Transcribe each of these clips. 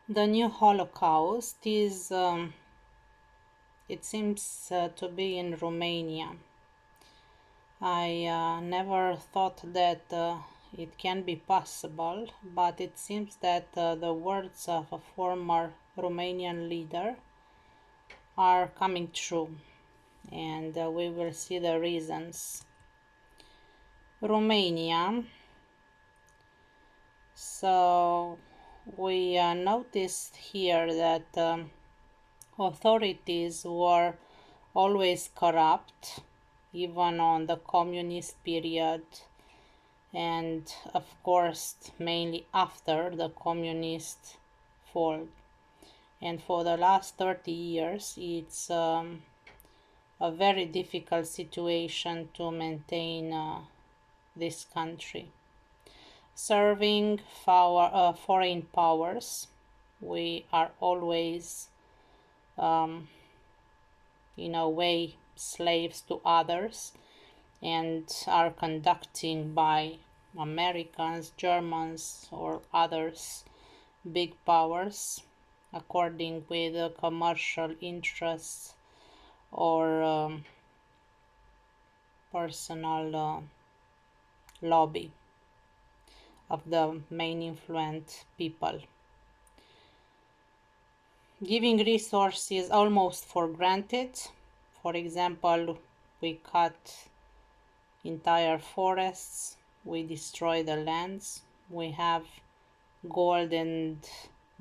The new Holocaust is, it seems to be in Romania. I never thought that it can be possible, but it seems that the words of a former Romanian leader are coming true, and we will see the reasons. Romania. So we noticed here that authorities were always corrupt, even on the communist period, and of course, mainly after the communist fall. And for the last 30 years, it's a very difficult situation to maintain this country. Serving foreign powers, we are always, in a way, slaves to others and are conducting by Americans, Germans, or others, big powers, according with the commercial interests or personal lobby of the main influent people. Giving resources almost for granted. For example, we cut entire forests, we destroy the lands, we have gold and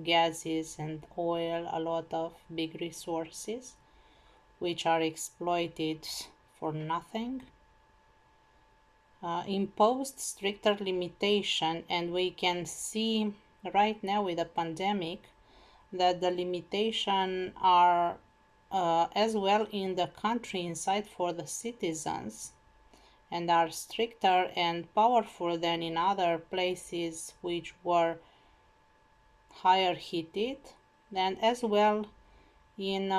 gases and oil, a lot of big resources which are exploited for nothing. Imposed stricter limitation, and we can see right now with the pandemic that the limitation are as well in the country inside for the citizens and are stricter and powerful than in other places which were higher heated, and as well in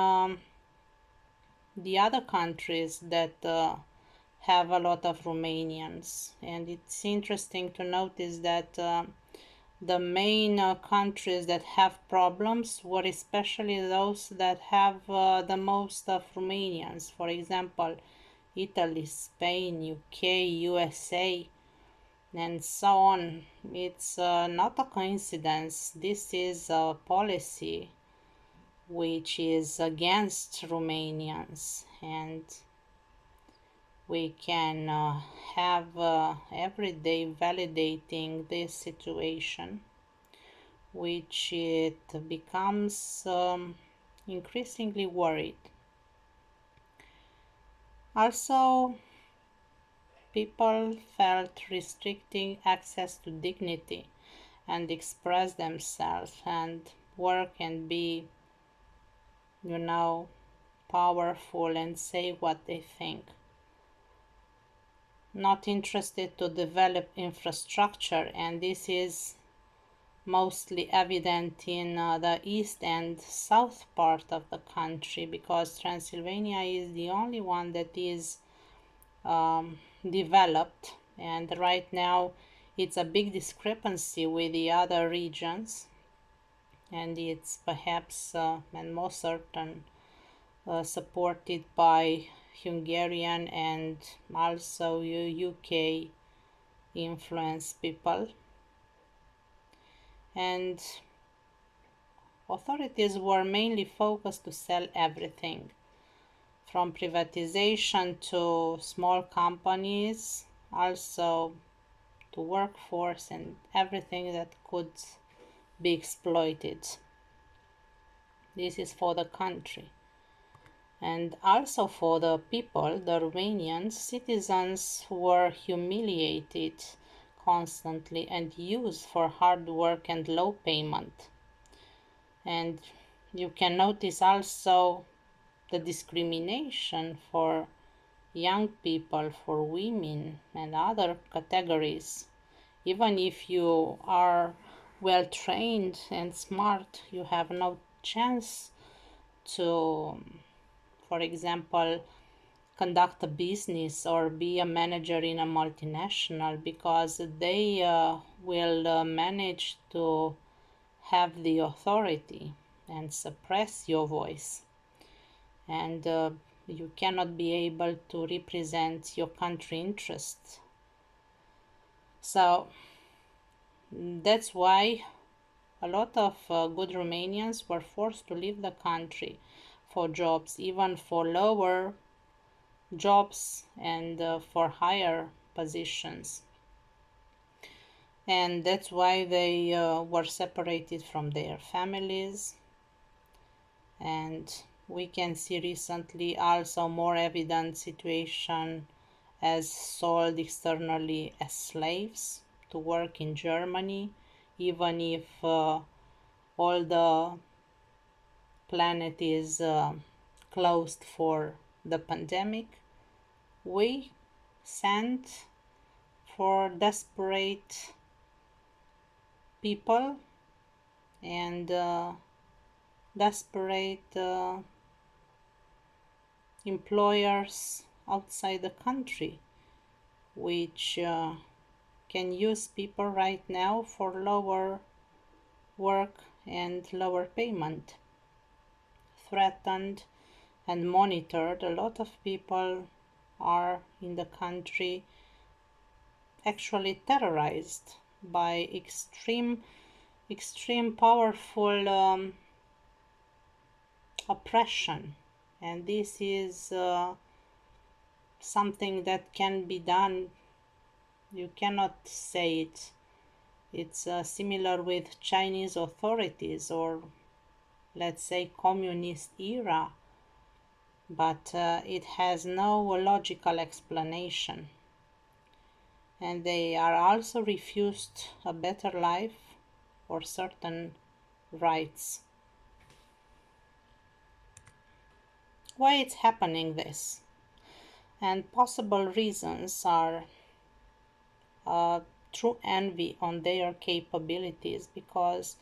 the other countries that have a lot of Romanians. And it's interesting to notice that the main countries that have problems were especially those that have the most of Romanians. For example, Italy, Spain, UK, USA, and so on. It's not a coincidence. This is a policy which is against Romanians, and we can have every day validating this situation, which it becomes increasingly worried. Also, people felt restricting access to dignity and express themselves and work and be, you know, powerful and say what they think. Not interested to develop infrastructure, and this is mostly evident in the east and south part of the country, because Transylvania is the only one that is developed, and right now it's a big discrepancy with the other regions, and it's perhaps and most certain supported by Hungarian and also UK influenced people. And authorities were mainly focused to sell everything from privatization to small companies, also to workforce and everything that could be exploited. This is for the country. And also for the people, the Romanian citizens were humiliated constantly and used for hard work and low payment. And you can notice also the discrimination for young people, for women, and other categories. Even if you are well trained and smart, you have no chance to, for example, conduct a business or be a manager in a multinational, because they will manage to have the authority and suppress your voice, and you cannot be able to represent your country interests. So that's why a lot of good Romanians were forced to leave the country for jobs, even for lower jobs and for higher positions. And that's why they were separated from their families. And we can see recently also more evident situation as sold externally as slaves to work in Germany, even if all the planet is closed for the pandemic. We sent for desperate people and desperate employers outside the country, which can use people right now for lower work and lower payment. Threatened and monitored, a lot of people are in the country actually terrorized by extreme powerful oppression, and this is something that can be done. You cannot say it's similar with Chinese authorities, or let's say communist era, but it has no logical explanation. And they are also refused a better life or certain rights. Why it's happening this? And possible reasons are true envy on their capabilities, because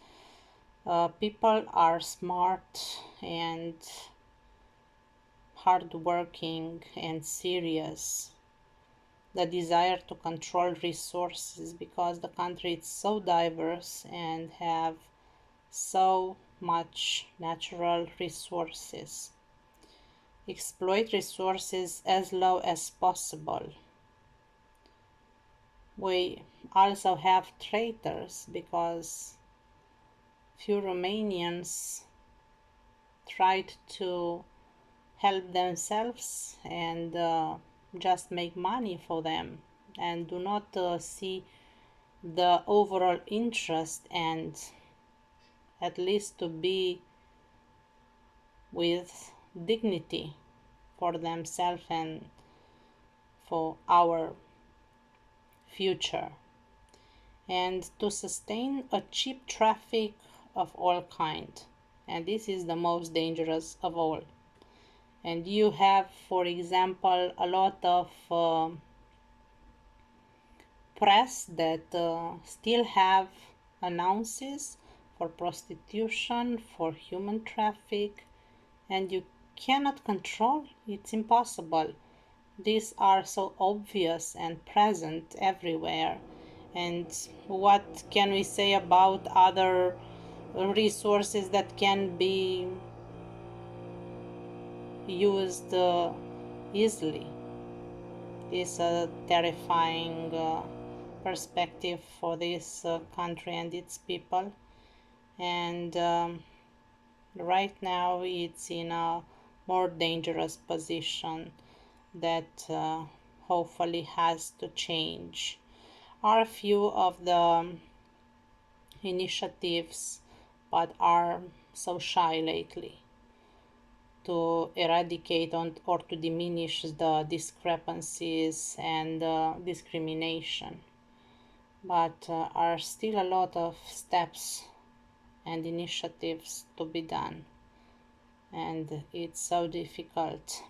people are smart and hardworking and serious. The desire to control resources, because the country is so diverse and have so much natural resources. Exploit resources as low as possible. We also have traitors, because few Romanians tried to help themselves and just make money for them, and do not see the overall interest, and at least to be with dignity for themselves and for our future, and to sustain a cheap traffic of all kind. And this is the most dangerous of all. And you have, for example, a lot of press that still have announces for prostitution, for human traffic, and you cannot control. It's impossible. These are so obvious and present everywhere. And what can we say about other resources that can be used easily? This terrifying perspective for this country and its people. And right now it's in a more dangerous position that hopefully has to change. Are a few of the initiatives, but are so shy lately to eradicate or to diminish the discrepancies and discrimination. But are still a lot of steps and initiatives to be done, and it's so difficult.